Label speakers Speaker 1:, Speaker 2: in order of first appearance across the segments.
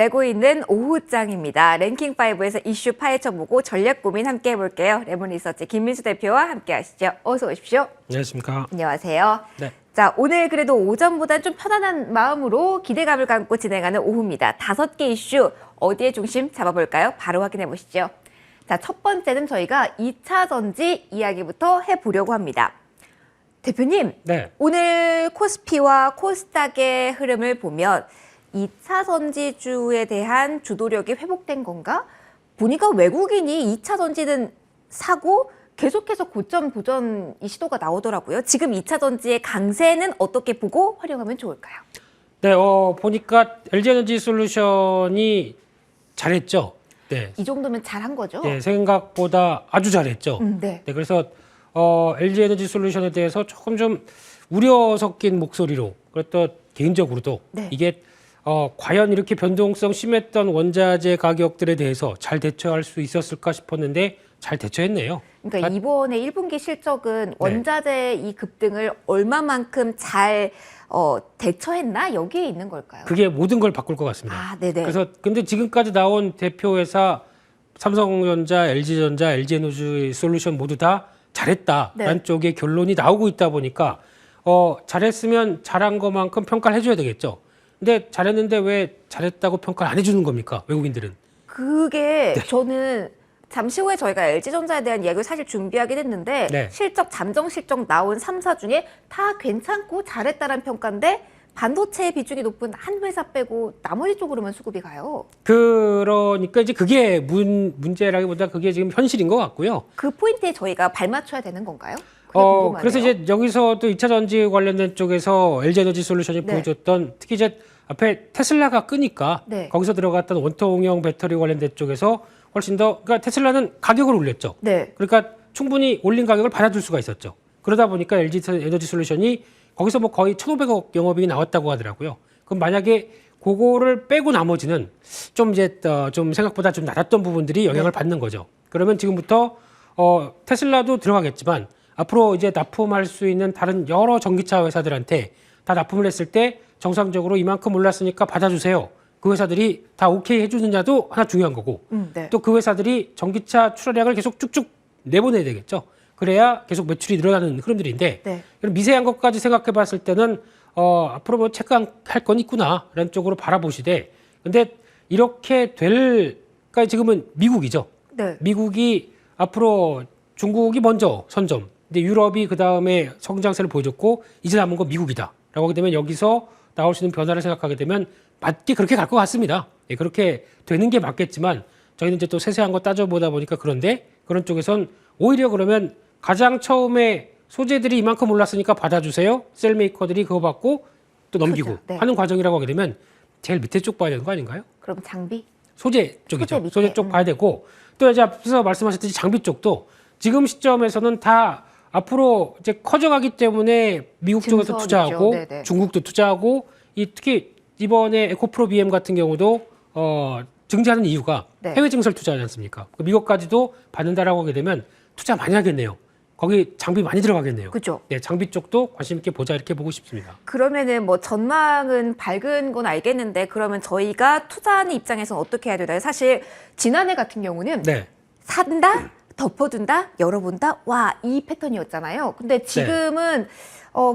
Speaker 1: 내고 있는 오후장입니다. 랭킹5에서 이슈 파헤쳐보고 전략 고민 함께 해볼게요. 레몬리서치 김민수 대표와 함께 하시죠. 어서 오십시오.
Speaker 2: 안녕하십니까.
Speaker 1: 안녕하세요.
Speaker 2: 네.
Speaker 1: 자, 오늘 그래도 오전보다 좀 편안한 마음으로 기대감을 갖고 진행하는 오후입니다. 5개 이슈 어디에 중심 잡아볼까요? 바로 확인해 보시죠. 자, 첫 번째는 저희가 2차 전지 이야기부터 해보려고 합니다. 대표님,
Speaker 2: 네.
Speaker 1: 오늘 코스피와 코스닥의 흐름을 보면 2차 전지주에 대한 주도력이 회복된 건가? 보니까 외국인이 2차 전지는 사고 계속해서 고점 도전 이 시도가 나오더라고요. 지금 2차 전지의 강세는 어떻게 보고 활용하면 좋을까요?
Speaker 2: 네, 보니까 LG에너지솔루션이 잘했죠. 네.
Speaker 1: 이 정도면 잘한 거죠?
Speaker 2: 네, 생각보다 아주 잘했죠.
Speaker 1: 네.
Speaker 2: 네, 그래서 LG에너지솔루션에 대해서 조금 좀 우려 섞인 목소리로, 그리고 개인적으로도
Speaker 1: 네.
Speaker 2: 이게 과연 이렇게 변동성 심했던 원자재 가격들에 대해서 잘 대처할 수 있었을까 싶었는데 잘 대처했네요.
Speaker 1: 그러니까 이번에 1분기 실적은 원자재 이 급등을 얼마만큼 잘 대처했나 여기에 있는 걸까요?
Speaker 2: 그게 모든 걸 바꿀 것 같습니다.
Speaker 1: 아, 네네.
Speaker 2: 그래서 근데 지금까지 나온 대표회사 삼성전자, LG전자, LG에너지솔루션 모두 다 잘했다라는
Speaker 1: 네.
Speaker 2: 쪽의 결론이 나오고 있다 보니까 잘했으면 잘한 것만큼 평가를 해줘야 되겠죠. 근데 잘했는데 왜 잘했다고 평가를 안 해주는 겁니까? 외국인들은.
Speaker 1: 그게 저는 잠시 후에 저희가 LG전자에 대한 이야기를 사실 준비하긴 했는데
Speaker 2: 네.
Speaker 1: 실적, 잠정 실적 나온 3사 중에 다 괜찮고 잘했다는 평가인데 반도체 비중이 높은 한 회사 빼고 나머지 쪽으로만 수급이 가요.
Speaker 2: 그러니까 이제 그게 문제라기보다 그게 지금 현실인 것 같고요.
Speaker 1: 그 포인트에 저희가 발맞춰야 되는 건가요? 그게 궁금하네요.
Speaker 2: 그래서 이제 여기서도 2차 전지 관련된 쪽에서
Speaker 1: 네.
Speaker 2: LG에너지솔루션이 보여줬던 특히 이제 앞에 테슬라가 끄니까
Speaker 1: 네.
Speaker 2: 거기서 들어갔던 원통형 배터리 관련된 쪽에서 훨씬 더, 그러니까 테슬라는 가격을 올렸죠.
Speaker 1: 네.
Speaker 2: 그러니까 충분히 올린 가격을 받아줄 수가 있었죠. 그러다 보니까 LG에너지솔루션이 거기서 뭐 거의 1,500억 영업이익이 나왔다고 하더라고요. 그럼 만약에 그거를 빼고 나머지는 좀 이제 좀 생각보다 좀 낮았던 부분들이 영향을 받는 거죠. 그러면 지금부터 테슬라도 들어가겠지만 앞으로 이제 납품할 수 있는 다른 여러 전기차 회사들한테 다 납품을 했을 때 정상적으로 이만큼 올랐으니까 받아주세요. 그 회사들이 다 오케이 해주느냐도 하나 중요한 거고
Speaker 1: 네.
Speaker 2: 또 그 회사들이 전기차 출하량을 계속 쭉쭉 내보내야 되겠죠. 그래야 계속 매출이 늘어나는 흐름들인데
Speaker 1: 네.
Speaker 2: 그런 미세한 것까지 생각해 봤을 때는 앞으로 뭐 체크할 건 있구나라는 쪽으로 바라보시되 근데 이렇게 그러니까 지금은 미국이죠.
Speaker 1: 네.
Speaker 2: 미국이 앞으로 중국이 먼저 선점 근데 유럽이 그다음에 성장세를 보여줬고 이제 남은 건 미국이다라고 하게 되면 여기서 나올 수 있는 변화를 생각하게 되면 맞게 그렇게 갈 것 같습니다. 예, 그렇게 되는 게 맞겠지만 저희는 이제 또 세세한 거 따져보다 보니까 그런데 그런 쪽에선 오히려 그러면 가장 처음에 소재들이 이만큼 올랐으니까 받아주세요. 셀메이커들이 그거 받고 또 넘기고
Speaker 1: 그죠, 네.
Speaker 2: 하는 과정이라고 하게 되면 제일 밑에 쪽 봐야 되는 거 아닌가요?
Speaker 1: 그럼 장비?
Speaker 2: 소재 쪽이죠.
Speaker 1: 밑에.
Speaker 2: 소재 쪽 봐야 되고 또 이제 앞서 말씀하셨듯이 장비 쪽도 지금 시점에서는 다 앞으로 이제 커져가기 때문에 미국 쪽에서
Speaker 1: 증설이죠.
Speaker 2: 투자하고
Speaker 1: 네네.
Speaker 2: 중국도 투자하고 특히 이번에 에코프로 BM 같은 경우도 증지하는 이유가
Speaker 1: 네.
Speaker 2: 해외 증설 투자하지 않습니까? 미국까지도 받는다라고 하게 되면 투자 많이 하겠네요. 거기 장비 많이 들어가겠네요.
Speaker 1: 그죠.
Speaker 2: 네, 장비 쪽도 관심 있게 보자 이렇게 보고 싶습니다.
Speaker 1: 그러면은 뭐 전망은 밝은 건 알겠는데 그러면 저희가 투자하는 입장에서는 어떻게 해야 되나요? 사실 지난해 같은 경우는
Speaker 2: 네,
Speaker 1: 산다, 덮어둔다, 열어본다. 와, 이 패턴이었잖아요. 근데 지금은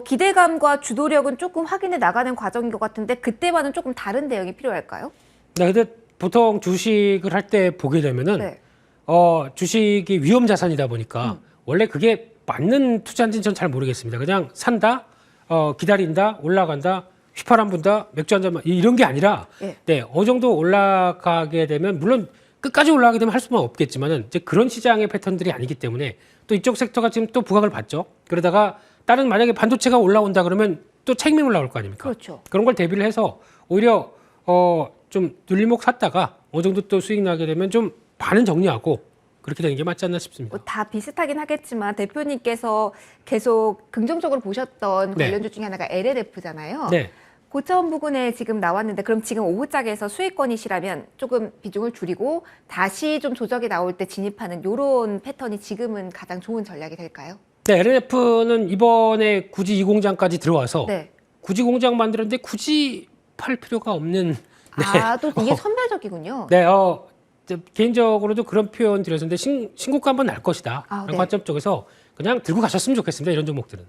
Speaker 1: 기대감과 주도력은 조금 확인해 나가는 과정인 것 같은데 그때와는 조금 다른 대응이 필요할까요?
Speaker 2: 네, 근데 보통 주식을 할 때 보게 되면은
Speaker 1: 네.
Speaker 2: 주식이 위험 자산이다 보니까 원래 그게 맞는 투자인지는 전 잘 모르겠습니다. 그냥 산다, 기다린다, 올라간다, 휘파람 분다, 맥주 한 잔만 이런 게 아니라
Speaker 1: 예.
Speaker 2: 네, 어느 정도 올라가게 되면 물론 끝까지 올라가게 되면 할 수는 없겠지만은 이제 그런 시장의 패턴들이 아니기 때문에 또 이쪽 섹터가 지금 또 부각을 받죠. 그러다가 다른 만약에 반도체가 올라온다 그러면 또 책임이 올라올 거 아닙니까?
Speaker 1: 그렇죠.
Speaker 2: 그런 걸 대비를 해서 오히려 좀 눌림목 샀다가 어느 정도 또 수익 나게 되면 좀 반은 정리하고 그렇게 되는 게 맞지 않나 싶습니다.
Speaker 1: 뭐 다 비슷하긴 하겠지만 대표님께서 계속 긍정적으로 보셨던
Speaker 2: 네.
Speaker 1: 관련주 중에 하나가 LLF잖아요.
Speaker 2: 네.
Speaker 1: 고점 부근에 지금 나왔는데 그럼 지금 오후장에서 수익권이시라면 조금 비중을 줄이고 다시 좀 조정이 나올 때 진입하는 이런 패턴이 지금은 가장 좋은 전략이 될까요?
Speaker 2: 네, LNF는 이번에 굳이 이 공장까지 들어와서
Speaker 1: 네.
Speaker 2: 굳이 공장 만들었는데 굳이 팔 필요가 없는
Speaker 1: 아, 또 이게 선별적이군요.
Speaker 2: 네, 개인적으로도 그런 표현 드렸는데 신고가 한번 날 것이다.
Speaker 1: 아,
Speaker 2: 라는
Speaker 1: 네.
Speaker 2: 관점 쪽에서 그냥 들고 가셨으면 좋겠습니다. 이런 종목들은.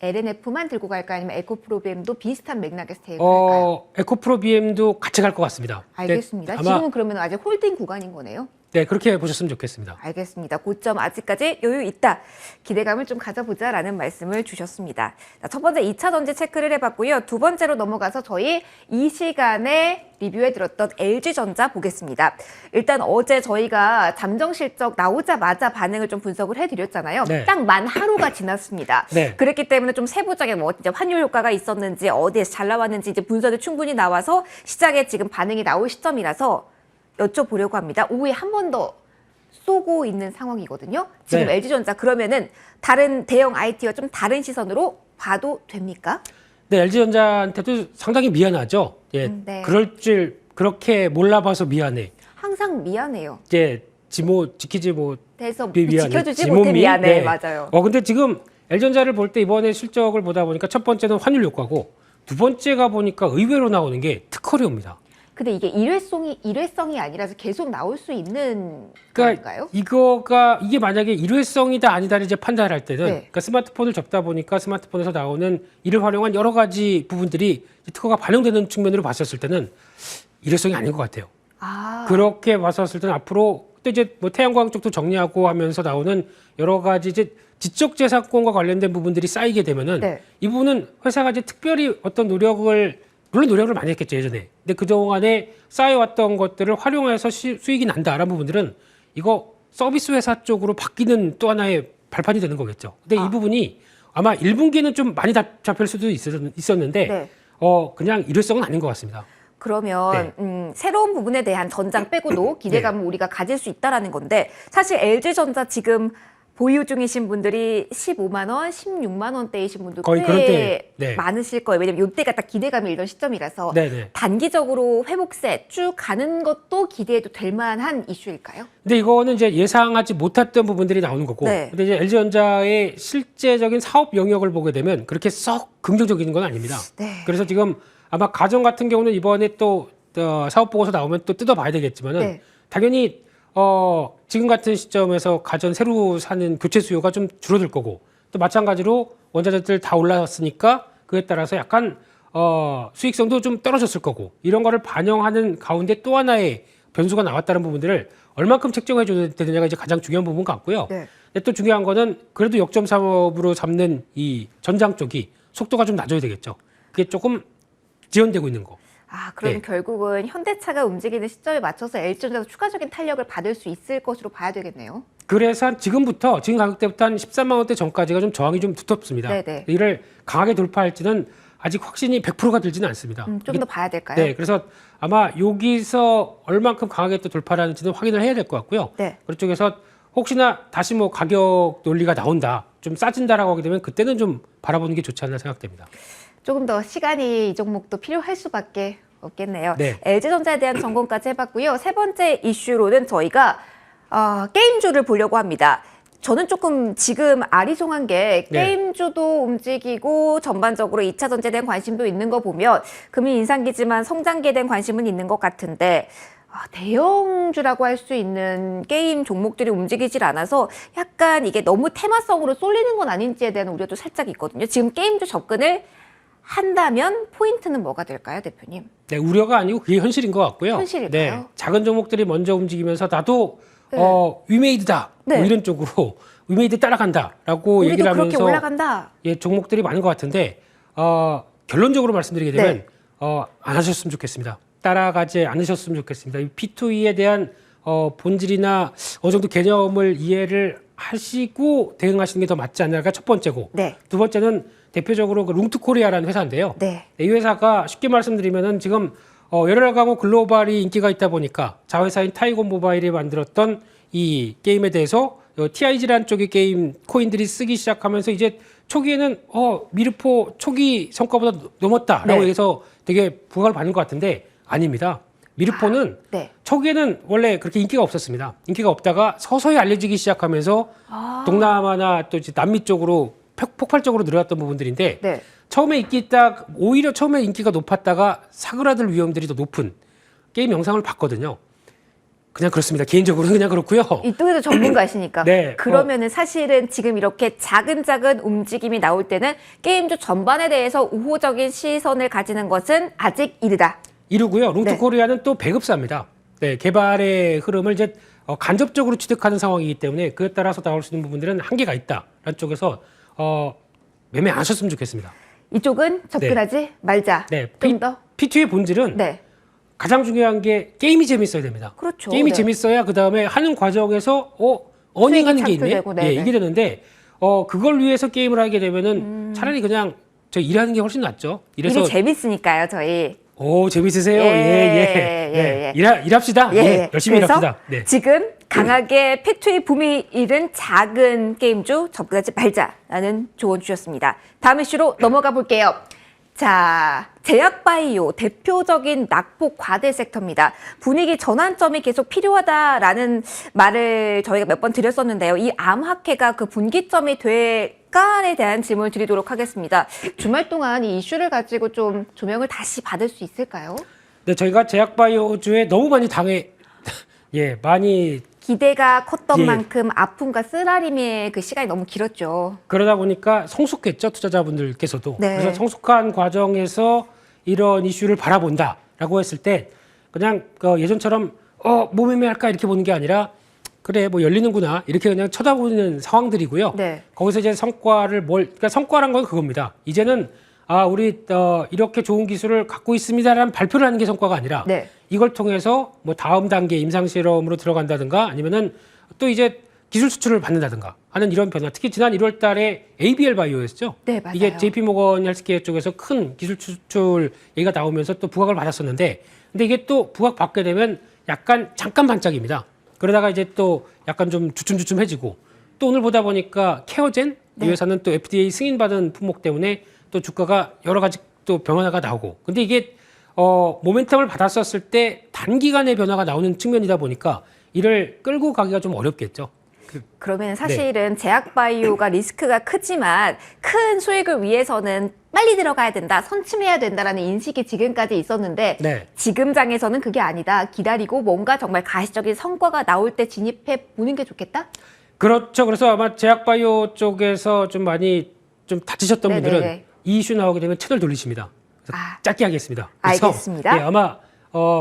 Speaker 1: LNF만 들고 갈까요? 아니면 에코프로비엠도 비슷한 맥락에서 대응할까요?
Speaker 2: 에코프로 BM도 같이 갈 것 같습니다.
Speaker 1: 알겠습니다.
Speaker 2: 네,
Speaker 1: 지금은 그러면 아직 홀딩 구간인 거네요?
Speaker 2: 네, 그렇게 보셨으면 좋겠습니다.
Speaker 1: 알겠습니다. 고점 아직까지 여유 있다. 기대감을 좀 가져보자라는 말씀을 주셨습니다. 자, 첫 번째 2차 전지 체크를 해봤고요. 두 번째로 넘어가서 저희 이 시간에 리뷰해드렸던 LG전자 보겠습니다. 일단 어제 저희가 잠정 실적 나오자마자 반응을 좀 분석을 해드렸잖아요.
Speaker 2: 네.
Speaker 1: 딱 만 하루가 지났습니다.
Speaker 2: 네.
Speaker 1: 그렇기 때문에 좀 세부적인 뭐 이제 환율 효과가 있었는지 어디에서 잘 나왔는지 이제 분석이 충분히 나와서 시장에 지금 반응이 나올 시점이라서 여쭤보려고 합니다. 오후에 한 번 더 쏘고 있는 상황이거든요. 지금
Speaker 2: 네.
Speaker 1: LG전자 그러면은 다른 대형 IT와 좀 다른 시선으로 봐도 됩니까?
Speaker 2: 네, LG전자한테도 상당히 미안하죠. 예,
Speaker 1: 네.
Speaker 2: 그럴 줄 그렇게 몰라봐서 미안해.
Speaker 1: 항상 미안해요.
Speaker 2: 이제 지키지 못.
Speaker 1: 돼서
Speaker 2: 미안해.
Speaker 1: 지켜주지 못해
Speaker 2: 지몬미?
Speaker 1: 미안해.
Speaker 2: 네.
Speaker 1: 맞아요.
Speaker 2: 근데 지금 LG전자를 볼 때 이번에 실적을 보다 보니까 첫 번째는 환율 효과고 두 번째가 보니까 의외로 나오는 게 특허료입니다.
Speaker 1: 근데 이게 일회성이 아니라서 계속 나올 수 있는
Speaker 2: 그러니까
Speaker 1: 건가요?
Speaker 2: 이게 만약에 일회성이다 아니다를 이제 판단할 때는
Speaker 1: 네.
Speaker 2: 그러니까 스마트폰을 접다 보니까 스마트폰에서 나오는 이를 활용한 여러 가지 부분들이 특허가 반영되는 측면으로 봤었을 때는 일회성이 아닌 것 같아요.
Speaker 1: 아,
Speaker 2: 그렇게 봤었을 때는 앞으로 또 이제 뭐 태양광 쪽도 정리하고 하면서 나오는 여러 가지 이제 지적재산권과 관련된 부분들이 쌓이게 되면은
Speaker 1: 네.
Speaker 2: 이 부분은 회사가 이제 특별히 어떤 물론 노력을 많이 했겠죠 예전에. 근데 그 동안에 쌓여왔던 것들을 활용해서 수익이 난다라는 부분들은 이거 서비스 회사 쪽으로 바뀌는 또 하나의 발판이 되는 거겠죠. 근데 이 부분이 아마 1분기는 좀 많이 잡힐 수도 있었는데
Speaker 1: 네.
Speaker 2: 그냥 일회성은 아닌 것 같습니다.
Speaker 1: 그러면
Speaker 2: 네.
Speaker 1: 새로운 부분에 대한 전장 빼고도 기대감을 우리가 가질 수 있다라는 건데 사실 LG전자 지금 보유 중이신 분들이 15만 원, 16만 원대이신 분들
Speaker 2: 거의 그럴
Speaker 1: 꽤
Speaker 2: 때, 네.
Speaker 1: 많으실 거예요. 왜냐면 이때가 딱 기대감이 일던 시점이라서
Speaker 2: 네네.
Speaker 1: 단기적으로 회복세 쭉 가는 것도 기대해도 될 만한 이슈일까요?
Speaker 2: 근데 이거는 이제 예상하지 못했던 부분들이 나오는 거고.
Speaker 1: 네.
Speaker 2: 근데 이제 LG전자의 실제적인 사업 영역을 보게 되면 그렇게 썩 긍정적인 건 아닙니다.
Speaker 1: 네.
Speaker 2: 그래서 지금 아마 가정 같은 경우는 이번에 또 사업 보고서 나오면 또 뜯어봐야 되겠지만은
Speaker 1: 네.
Speaker 2: 당연히 지금 같은 시점에서 가전 새로 사는 교체 수요가 좀 줄어들 거고 또 마찬가지로 원자재들 다 올랐으니까 그에 따라서 약간 수익성도 좀 떨어졌을 거고 이런 거를 반영하는 가운데 또 하나의 변수가 나왔다는 부분들을 얼만큼 책정해 줘야 되느냐가 이제 가장 중요한 부분 같고요.
Speaker 1: 네.
Speaker 2: 근데 또 중요한 거는 그래도 역점 사업으로 잡는 이 전장 쪽이 속도가 좀 낮아야 되겠죠. 그게 조금 지연되고 있는 거.
Speaker 1: 아, 그럼
Speaker 2: 네.
Speaker 1: 결국은 현대차가 움직이는 시점에 맞춰서 LG전자도 추가적인 탄력을 받을 수 있을 것으로 봐야 되겠네요.
Speaker 2: 그래서 지금 가격대부터 한 13만 원대 전까지가 좀 저항이 좀 두텁습니다.
Speaker 1: 네네.
Speaker 2: 이를 강하게 돌파할지는 아직 확신이 100%가 들지는 않습니다.
Speaker 1: 좀 더 봐야 될까요?
Speaker 2: 네, 그래서 아마 여기서 얼만큼 강하게 또 돌파를 하는지는 확인을 해야 될 것 같고요.
Speaker 1: 네.
Speaker 2: 그쪽에서 혹시나 다시 뭐 가격 논리가 나온다, 좀 싸진다라고 하게 되면 그때는 좀 바라보는 게 좋지 않나 생각됩니다.
Speaker 1: 조금 더 시간이 이 종목도 필요할 수밖에 없겠네요.
Speaker 2: 네.
Speaker 1: LG전자에 대한 점검까지 해봤고요. 세 번째 이슈로는 저희가 게임주를 보려고 합니다. 저는 조금 지금 아리송한 게
Speaker 2: 네.
Speaker 1: 게임주도 움직이고 전반적으로 2차 전지에 대한 관심도 있는 거 보면 금리 인상기지만 성장기에 대한 관심은 있는 것 같은데 대형주라고 할 수 있는 게임 종목들이 움직이질 않아서 약간 이게 너무 테마성으로 쏠리는 건 아닌지에 대한 우려도 살짝 있거든요. 지금 게임주 접근을 한다면 포인트는 뭐가 될까요, 대표님?
Speaker 2: 네, 우려가 아니고 그게 현실인 것 같고요.
Speaker 1: 현실일까요?
Speaker 2: 네, 작은 종목들이 먼저 움직이면서 나도
Speaker 1: 네.
Speaker 2: 위메이드다
Speaker 1: 네.
Speaker 2: 뭐 이런 쪽으로 위메이드 따라간다라고
Speaker 1: 우리도
Speaker 2: 얘기를
Speaker 1: 그렇게
Speaker 2: 하면서
Speaker 1: 올라간다.
Speaker 2: 예, 종목들이 많은 것 같은데 결론적으로 말씀드리게 되면
Speaker 1: 네.
Speaker 2: 안 하셨으면 좋겠습니다. 따라가지 않으셨으면 좋겠습니다. 이 P2E에 대한 본질이나 어느 정도 개념을 이해를 하시고 대응하시는 게 더 맞지 않을까 첫 번째고
Speaker 1: 네.
Speaker 2: 두 번째는 대표적으로 그 룽투코리아라는 회사인데요.
Speaker 1: 네.
Speaker 2: 이 회사가 쉽게 말씀드리면은 지금 열혈 강호 글로벌이 인기가 있다 보니까 자회사인 타이건 모바일이 만들었던 이 게임에 대해서 TIG라는 쪽의 게임 코인들이 쓰기 시작하면서 이제 초기에는 미르포 초기 성과보다 넘었다라고
Speaker 1: 네.
Speaker 2: 해서 되게 부각을 받는 것 같은데 아닙니다. 미르포는
Speaker 1: 네.
Speaker 2: 초기에는 원래 그렇게 인기가 없었습니다. 인기가 없다가 서서히 알려지기 시작하면서 동남아나 또 이제 남미 쪽으로 폭발적으로 늘어났던 부분들인데
Speaker 1: 네.
Speaker 2: 처음에 오히려 처음에 인기가 높았다가 사그라들 위험들이 더 높은 게임 영상을 봤거든요. 그냥 그렇습니다. 개인적으로는 그냥 그렇고요.
Speaker 1: 이쪽에도 전문가시니까.
Speaker 2: 네,
Speaker 1: 그러면은 사실은 지금 이렇게 작은 움직임이 나올 때는 게임주 전반에 대해서 우호적인 시선을 가지는 것은 아직 이르다.
Speaker 2: 이루고요. 롱투
Speaker 1: 네.
Speaker 2: 코리아는 또 배급사입니다. 네, 개발의 흐름을 이제 간접적으로 취득하는 상황이기 때문에 그에 따라서 나올 수 있는 부분들은 한계가 있다라는 쪽에서 매매 안 하셨으면 좋겠습니다.
Speaker 1: 이쪽은 접근하지 말자.
Speaker 2: 네,
Speaker 1: 좀 더.
Speaker 2: P2의 본질은
Speaker 1: 네.
Speaker 2: 가장 중요한 게 게임이 재밌어야 됩니다.
Speaker 1: 그렇죠.
Speaker 2: 게임이
Speaker 1: 네.
Speaker 2: 재밌어야 그 다음에 하는 과정에서 어닝하는 게 있네.
Speaker 1: 창출되고, 네,
Speaker 2: 예, 이게 되는데 그걸 위해서 게임을 하게 되면은 차라리 그냥 저 일하는 게 훨씬 낫죠. 이래서
Speaker 1: 일이 재밌으니까요, 저희.
Speaker 2: 오 재밌으세요?
Speaker 1: 예,
Speaker 2: 예.
Speaker 1: 예.
Speaker 2: 일합시다. 예, 열심히
Speaker 1: 그래서
Speaker 2: 일합시다. 네.
Speaker 1: 지금 강하게 P2의 붐이 일은 작은 게임주 접근하지 말자라는 조언 주셨습니다. 다음 이슈로 넘어가 볼게요. 자, 제약바이오 대표적인 낙폭 과대 섹터입니다. 분위기 전환점이 계속 필요하다라는 말을 저희가 몇 번 드렸었는데요. 이 암학회가 그 분기점이 될까에 대한 질문을 드리도록 하겠습니다. 주말 동안 이 이슈를 가지고 좀 조명을 다시 받을 수 있을까요?
Speaker 2: 네, 저희가 제약바이오주에 너무 많이 많이
Speaker 1: 기대가 컸던
Speaker 2: 예.
Speaker 1: 만큼 아픔과 쓰라림의 그 시간이 너무 길었죠.
Speaker 2: 그러다 보니까 성숙했죠, 투자자분들께서도.
Speaker 1: 네.
Speaker 2: 그래서 성숙한 과정에서 이런 이슈를 바라본다라고 했을 때 그냥 예전처럼 뭐 매매할까 이렇게 보는 게 아니라 그래 뭐 열리는구나 이렇게 그냥 쳐다보는 상황들이고요.
Speaker 1: 네.
Speaker 2: 거기서 이제 그러니까 성과란 건 그겁니다. 이제는 우리 이렇게 좋은 기술을 갖고 있습니다라는 발표를 하는 게 성과가 아니라
Speaker 1: 네.
Speaker 2: 이걸 통해서 뭐 다음 단계 임상 실험으로 들어간다든가 아니면은 또 이제 기술 수출을 받는다든가 하는 이런 변화. 특히 지난 1월 달에 ABL 바이오였죠.
Speaker 1: 네, 맞아요.
Speaker 2: 이게 JP 모건 헬스케어 쪽에서 큰 기술 수출 얘기가 나오면서 또 부각을 받았었는데 근데 이게 또 부각 받게 되면 약간 잠깐 반짝입니다. 그러다가 이제 또 약간 좀 주춤주춤해지고 또 오늘 보다 보니까 케어젠 이 회사는 또 FDA 승인받은 품목 때문에 또 주가가 여러 가지 또 변화가 나오고 근데 이게 모멘텀을 받았었을 때 단기간에 변화가 나오는 측면이다 보니까 이를 끌고 가기가 좀 어렵겠죠.
Speaker 1: 그러면 사실은 제약바이오가 리스크가 크지만 큰 수익을 위해서는 빨리 들어가야 된다, 선침해야 된다라는 인식이 지금까지 있었는데
Speaker 2: 네.
Speaker 1: 지금 장에서는 그게 아니다. 기다리고 뭔가 정말 가시적인 성과가 나올 때 진입해 보는 게 좋겠다?
Speaker 2: 그렇죠. 그래서 아마 제약바이오 쪽에서 좀 많이 좀 다치셨던
Speaker 1: 네네네.
Speaker 2: 분들은 이 이슈 나오게 되면 채널 돌리십니다. 그래서 짧게 하겠습니다. 그래서
Speaker 1: 알겠습니다.
Speaker 2: 예, 아마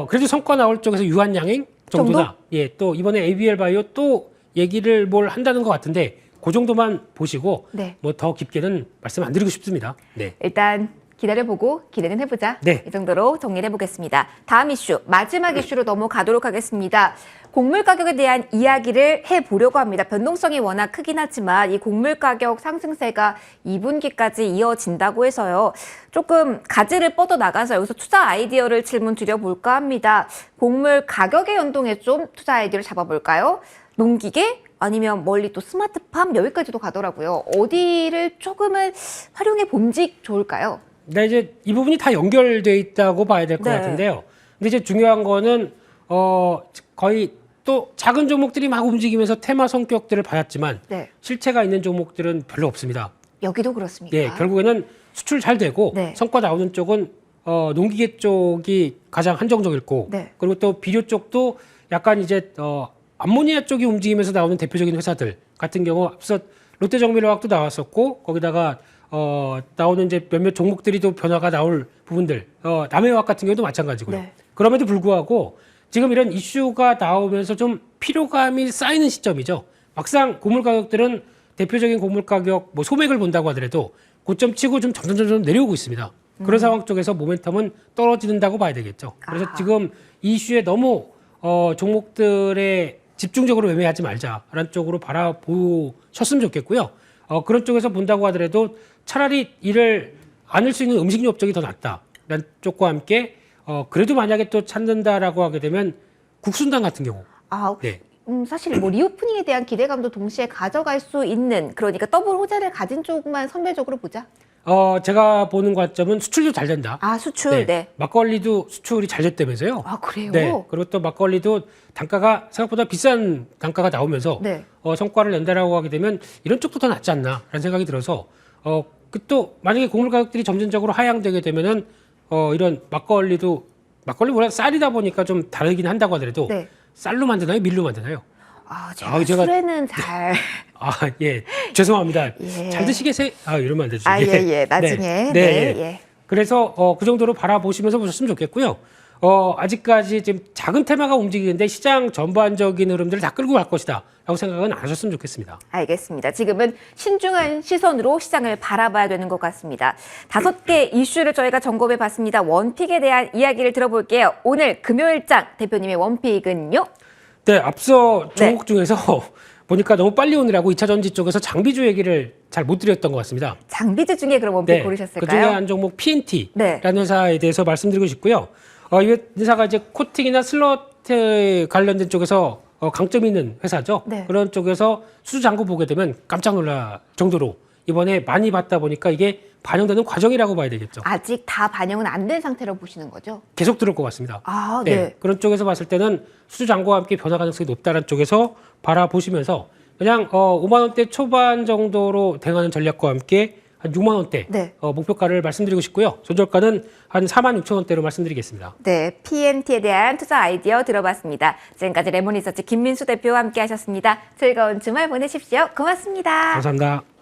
Speaker 2: 그래도 성과 나올 쪽에서 유한양행 정도나 또 이번에 ABL 바이오 또 얘기를 뭘 한다는 것 같은데 그 정도만 보시고
Speaker 1: 네.
Speaker 2: 뭐 더 깊게는 말씀 안 드리고 싶습니다. 네.
Speaker 1: 일단 기다려보고 기대는 해보자.
Speaker 2: 네.
Speaker 1: 이 정도로 정리를 해보겠습니다. 다음 이슈, 마지막 이슈로 넘어가도록 하겠습니다. 곡물 가격에 대한 이야기를 해보려고 합니다. 변동성이 워낙 크긴 하지만 이 곡물 가격 상승세가 2분기까지 이어진다고 해서요. 조금 가지를 뻗어나가서 여기서 투자 아이디어를 질문 드려볼까 합니다. 곡물 가격에 연동해 좀 투자 아이디어를 잡아볼까요? 농기계? 아니면 멀리 또 스마트팜 여기까지도 가더라고요. 어디를 조금은 활용해 봄직 좋을까요?
Speaker 2: 네, 이제 이 부분이 다 연결돼 있다고 봐야 될 것
Speaker 1: 네.
Speaker 2: 같은데요. 근데 이제 중요한 거는 거의 또 작은 종목들이 막 움직이면서 테마 성격들을 받았지만
Speaker 1: 네.
Speaker 2: 실체가 있는 종목들은 별로 없습니다.
Speaker 1: 여기도 그렇습니까?
Speaker 2: 네, 결국에는 수출 잘 되고
Speaker 1: 네.
Speaker 2: 성과 나오는 쪽은 농기계 쪽이 가장 한정적이고
Speaker 1: 네.
Speaker 2: 그리고 또 비료 쪽도 약간 이제 암모니아 쪽이 움직이면서 나오는 대표적인 회사들 같은 경우 앞서 롯데정밀화학도 나왔었고 거기다가 나오는 이제 몇몇 종목들이 또 변화가 나올 부분들 남해화학 같은 경우도 마찬가지고요.
Speaker 1: 네.
Speaker 2: 그럼에도 불구하고 지금 이런 이슈가 나오면서 좀 피로감이 쌓이는 시점이죠. 막상 고물 가격들은 대표적인 고물 가격 뭐 소맥을 본다고 하더라도 고점 치고 좀 점점 내려오고 있습니다. 그런 상황 쪽에서 모멘텀은 떨어진다고 봐야 되겠죠. 그래서
Speaker 1: 아하.
Speaker 2: 지금 이 이슈에 너무 종목들에 집중적으로 매매하지 말자라는 쪽으로 바라보셨으면 좋겠고요. 그런 쪽에서 본다고 하더라도 차라리 이를 안을 수 있는 음식료 업종이 더 낫다라는 쪽과 함께 그래도 만약에 또 찾는다라고 하게 되면 국순당 같은 경우 네.
Speaker 1: 사실 뭐 리오프닝에 대한 기대감도 동시에 가져갈 수 있는 그러니까 더블 호재를 가진 쪽만 선별적으로 보자.
Speaker 2: 제가 보는 관점은 수출도 잘 된다.
Speaker 1: 아 수출. 네.
Speaker 2: 막걸리도 수출이 잘 됐다면서요.
Speaker 1: 아 그래요?
Speaker 2: 네. 그리고 또 막걸리도 단가가 생각보다 비싼 단가가 나오면서
Speaker 1: 네.
Speaker 2: 성과를 낸다라고 하게 되면 이런 쪽도 더 낫지 않나라는 생각이 들어서 그 또 만약에 곡물 가격들이 점진적으로 하향되게 되면은 이런 막걸리보다 쌀이다 보니까 좀 다르긴 한다고 하더라도
Speaker 1: 네.
Speaker 2: 쌀로 만드나요, 밀로 만드나요?
Speaker 1: 제가
Speaker 2: 제가-
Speaker 1: 술에는 잘.
Speaker 2: 예, 죄송합니다.
Speaker 1: 예.
Speaker 2: 잘 드시겠어요? 이러면 안 되죠.
Speaker 1: 나중에.
Speaker 2: 네.
Speaker 1: 예.
Speaker 2: 그래서 그 정도로 바라보시면서 보셨으면 좋겠고요. 아직까지 지금 작은 테마가 움직이는데 시장 전반적인 흐름들을 다 끌고 갈 것이다 라고 생각은 안 하셨으면 좋겠습니다.
Speaker 1: 알겠습니다. 지금은 신중한 시선으로 시장을 바라봐야 되는 것 같습니다. 5개 이슈를 저희가 점검해 봤습니다. 원픽에 대한 이야기를 들어볼게요. 오늘 금요일장 대표님의 원픽은요?
Speaker 2: 네, 앞서
Speaker 1: 네.
Speaker 2: 종목 중에서 보니까 너무 빨리 오느라고 2차 전지 쪽에서 장비주 얘기를 잘 못 드렸던 것 같습니다.
Speaker 1: 장비주 중에 그럼 원픽 고르셨을까요?
Speaker 2: 그 중에 한 종목 PNT라는
Speaker 1: 네.
Speaker 2: 회사에 대해서 말씀드리고 싶고요. 이 회사가 이제 코팅이나 슬러트 관련된 쪽에서 강점이 있는 회사죠.
Speaker 1: 네.
Speaker 2: 그런 쪽에서 수주 잔고 보게 되면 깜짝 놀랄 정도로 이번에 많이 받다 보니까 이게 반영되는 과정이라고 봐야 되겠죠.
Speaker 1: 아직 다 반영은 안 된 상태로 보시는 거죠?
Speaker 2: 계속 들을 것 같습니다.
Speaker 1: 네.
Speaker 2: 그런 쪽에서 봤을 때는 수주 잔고와 함께 변화 가능성이 높다는 쪽에서 바라보시면서 그냥 5만 원대 초반 정도로 대응하는 전략과 함께 한 6만 원대
Speaker 1: 네.
Speaker 2: 목표가를 말씀드리고 싶고요. 조절가는 한 4만 6천 원대로 말씀드리겠습니다.
Speaker 1: 네, PNT에 대한 투자 아이디어 들어봤습니다. 지금까지 레몬리서치 김민수 대표와 함께 하셨습니다. 즐거운 주말 보내십시오. 고맙습니다.
Speaker 2: 감사합니다.